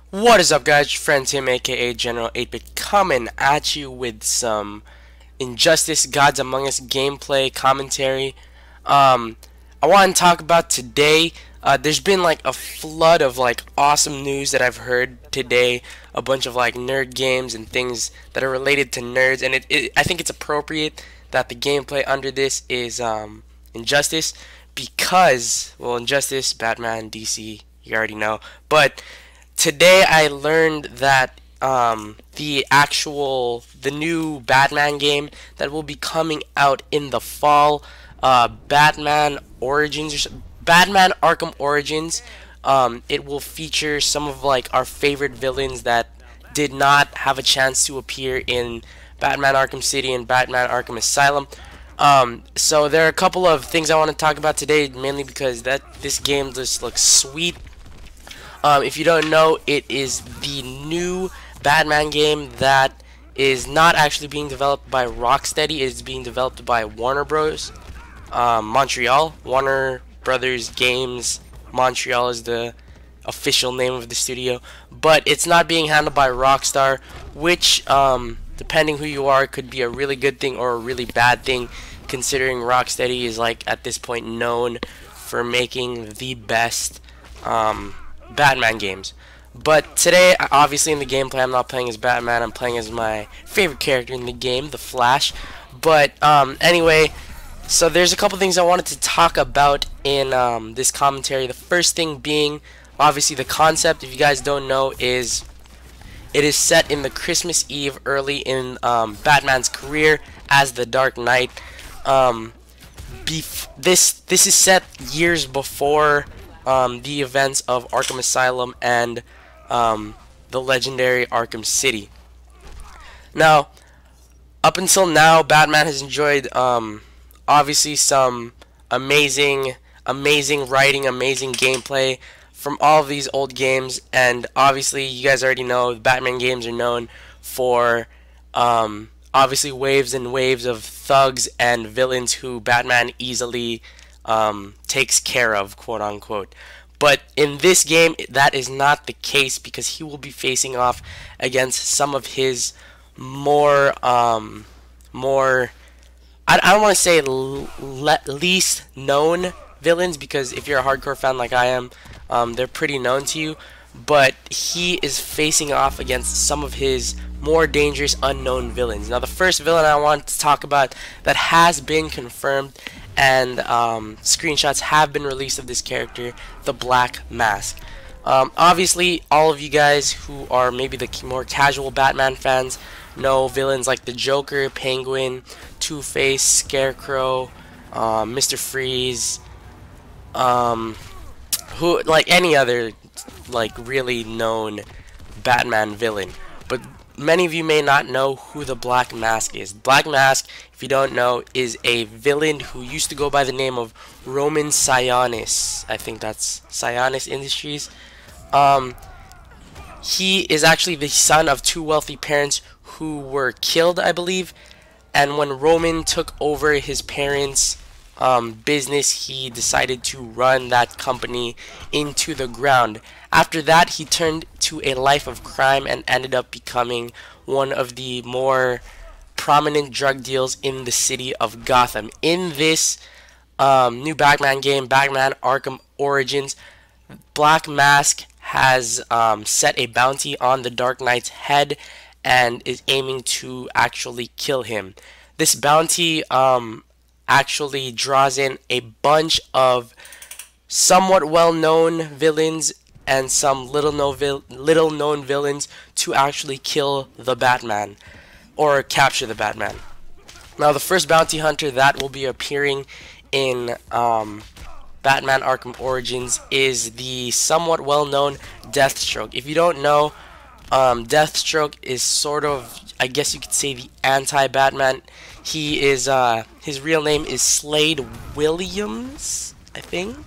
What is up, guys? Your friend Tim, aka General8bit, coming at you with some Injustice Gods Among Us gameplay commentary. I want to talk about today. There's been like a flood of like awesome news that I've heard today. A bunch of like nerd games and things that are related to nerds, and I think it's appropriate that the gameplay under this is Injustice because, well, Injustice, Batman, DC, you already know, but today I learned that the new Batman game that will be coming out in the fall, Batman Origins, Batman Arkham Origins. It will feature some of like our favorite villains that did not have a chance to appear in Batman Arkham City and Batman Arkham Asylum. So there are a couple of things I want to talk about today, mainly because this game just looks sweet. If you don't know, it is the new Batman game that is not actually being developed by Rocksteady. It is being developed by Warner Bros. Montreal. Warner Brothers Games Montreal is the official name of the studio. But it's not being handled by Rockstar, which, depending who you are, could be a really good thing or a really bad thing, considering Rocksteady is, like, at this point known for making the best, Batman games. But today, obviously in the gameplay, I'm not playing as Batman. I'm playing as my favorite character in the game, the Flash. But anyway, so there's a couple things I wanted to talk about in this commentary. The first thing being, obviously, the concept. If you guys don't know, is it is set in the Christmas Eve, early in Batman's career as the Dark Knight. This is set years before the events of Arkham Asylum and the legendary Arkham City. Now, up until now, Batman has enjoyed obviously some amazing writing, amazing gameplay from all of these old games, and obviously you guys already know the Batman games are known for obviously waves and waves of thugs and villains who Batman easily takes care of, quote unquote. But in this game, that is not the case, because he will be facing off against some of his more I don't want to say least known villains, because if you're a hardcore fan like I am, they're pretty known to you. But he is facing off against some of his more dangerous unknown villains. Now, the first villain I want to talk about that has been confirmed, and screenshots have been released of this character, the Black Mask. Obviously, all of you guys who are maybe the more casual Batman fans know villains like the Joker, Penguin, Two-Face, Scarecrow, Mr. Freeze, who, like, any other like really known Batman villain. But many of you may not know who the Black Mask is. Black Mask, if you don't know, is a villain who used to go by the name of Roman Sionis. I think that's Sionis Industries. He is actually the son of two wealthy parents who were killed, I believe. And when Roman took over his parents' business, he decided to run that company into the ground. After that, he turned to a life of crime and ended up becoming one of the more prominent drug deals in the city of Gotham. In this new Batman game, Batman Arkham Origins, Black Mask has set a bounty on the Dark Knight's head and is aiming to actually kill him. This bounty actually draws in a bunch of somewhat well-known villains and some little-known villains to actually kill the Batman, or capture the Batman. Now, the first bounty hunter that will be appearing in Batman Arkham Origins is the somewhat well-known Deathstroke. If you don't know, Deathstroke is sort of, I guess you could say, the anti-Batman. He is, his real name is Slade Williams, I think.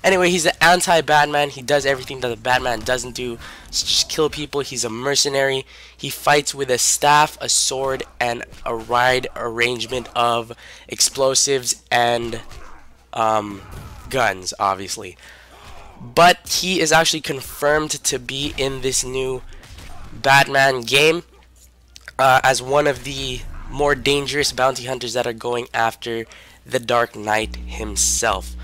Anyway, he's the anti-Batman. He does everything that the Batman doesn't do, just kill people. He's a mercenary. He fights with a staff, a sword, and a wide arrangement of explosives and guns, obviously. but he is actually confirmed to be in this new Batman game as one of the more dangerous bounty hunters that are going after the Dark Knight himself.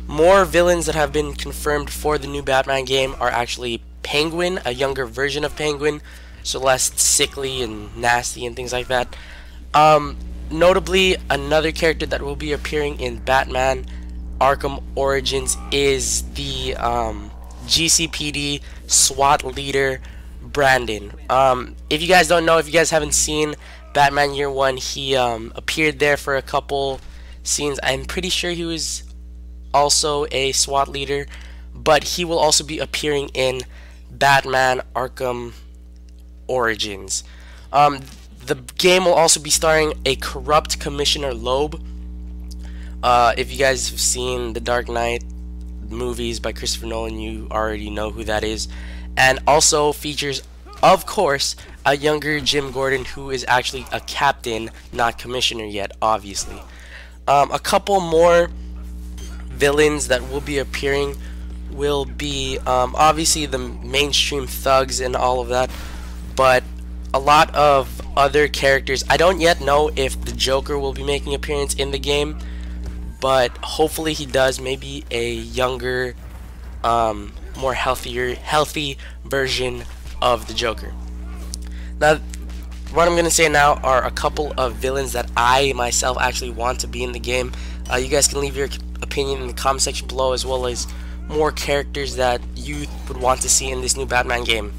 More villains that have been confirmed for the new Batman game are actually Penguin, a younger version of Penguin, so less sickly and nasty and things like that. Notably, another character that will be appearing in Batman Arkham Origins is the GCPD SWAT leader Brandon. If you guys don't know, if you guys haven't seen Batman Year One, he appeared there for a couple scenes. I'm pretty sure he was also a SWAT leader, but he will also be appearing in Batman Arkham Origins. The game will also be starring a corrupt Commissioner Loeb. If you guys have seen the Dark Knight movies by Christopher Nolan, you already know who that is. And also features, of course, a younger Jim Gordon, who is actually a captain, not commissioner yet, obviously. A couple more villains that will be appearing will be obviously the mainstream thugs and all of that, but a lot of other characters. I don't yet know if the Joker will be making an appearance in the game, but hopefully he does. Maybe a younger, more healthy version of the Joker. Now, what I'm going to say now are a couple of villains that I myself actually want to be in the game. You guys can leave your opinion in the comment section below, as well as more characters that you would want to see in this new Batman game.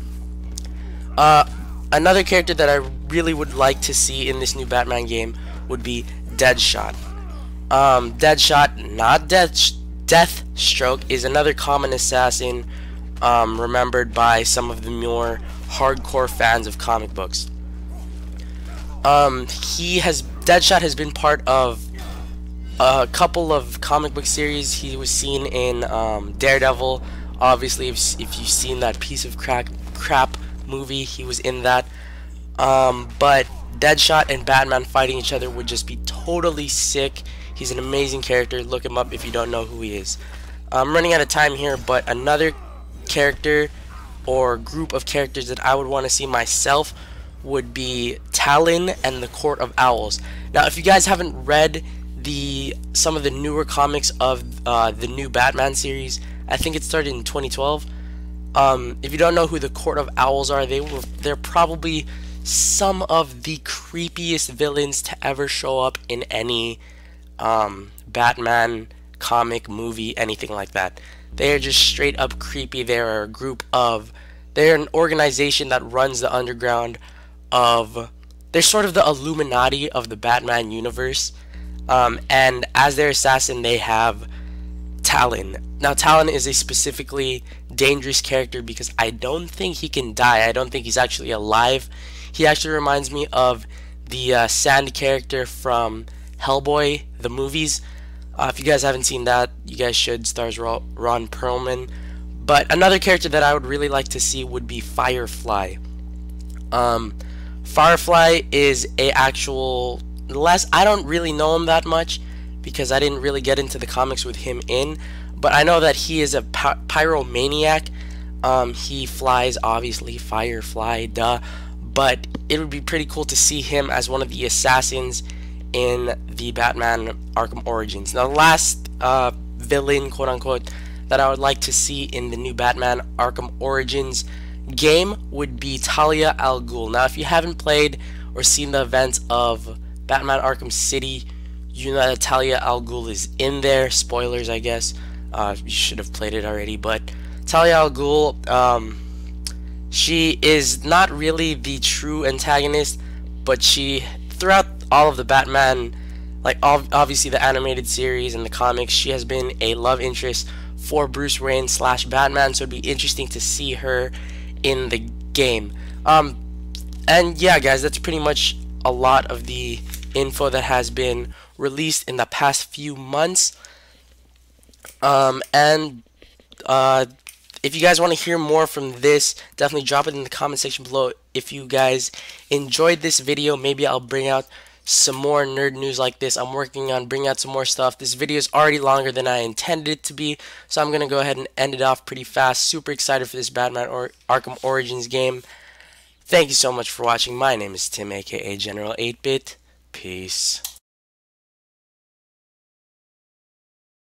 Another character that I really would like to see in this new Batman game would be Deadshot. Deadshot, not Deathstroke, is another common assassin remembered by some of the more hardcore fans of comic books. Deadshot has been part of a couple of comic book series. He was seen in Daredevil. Obviously, if you've seen that piece of crap movie, he was in that. But Deadshot and Batman fighting each other would just be totally sick. He's an amazing character. Look him up if you don't know who he is. I'm running out of time here, but another character or group of characters that I would want to see myself would be Talon and the Court of Owls. Now, if you guys haven't read some of the newer comics of the new Batman series, I think it started in 2012. If you don't know who the Court of Owls are, they're probably some of the creepiest villains to ever show up in any Batman comic, movie, anything like that. They are just straight up creepy. They're an organization that runs the underground they're sort of the Illuminati of the Batman universe. And as their assassin, they have Talon. Now, Talon is a specifically dangerous character because I don't think he can die. I don't think he's actually alive. He actually reminds me of the Sand character from Hellboy, the movies. If you guys haven't seen that, you guys should. Stars Ron Perlman. But another character that I would really like to see would be Firefly. Firefly is I don't really know him that much because I didn't really get into the comics with him but I know that he is a pyromaniac. He flies, obviously, Firefly, duh. But it would be pretty cool to see him as one of the assassins in the Batman Arkham Origins. Now, the last villain, quote-unquote, that I would like to see in the new Batman Arkham Origins game would be Talia al Ghul. Now, if you haven't played or seen the events of Batman Arkham City, you know that Talia al Ghul is in there. Spoilers, I guess. You should have played it already. But Talia al Ghul, she is not really the true antagonist, but throughout all of the Batman, like obviously the animated series and the comics, she has been a love interest for Bruce Wayne / Batman, so it'd be interesting to see her in the game. And yeah, guys, that's pretty much a lot of the info that has been released in the past few months. If you guys want to hear more from this, definitely drop it in the comment section below. If you guys enjoyed this video, maybe I'll bring out some more nerd news like this. I'm working on bringing out some more stuff. This video is already longer than I intended it to be, so I'm going to go ahead and end it off pretty fast. Super excited for this Batman or Arkham Origins game. Thank you so much for watching. My name is Tim, aka General8bit. Peace.